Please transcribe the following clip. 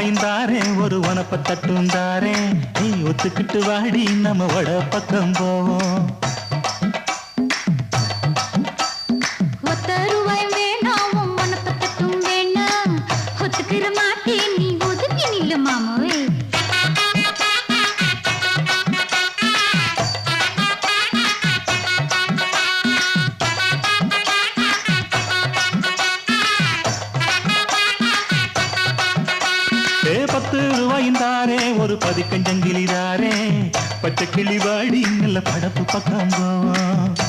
ரூபாய்ந்தாரே ஒரு உனப்ப தட்டுந்தாரே நீ ஒத்துக்கிட்டு வாடி நம்ம வட பக்கம் போவோம். ரூபாய் வேணாம் உனப்ப தட்டும் வேணாம் ஒத்துக்கிற மாட்டேன் நீ ஒதுங்கி நில்லு மாமோய். ரூபாய்ந்தாரே ஒரு பதிக்கஞ்சங்கிலிதாரே பச்சை கிளி வாடி நல்ல படப்பு பக்கம் போவோம்.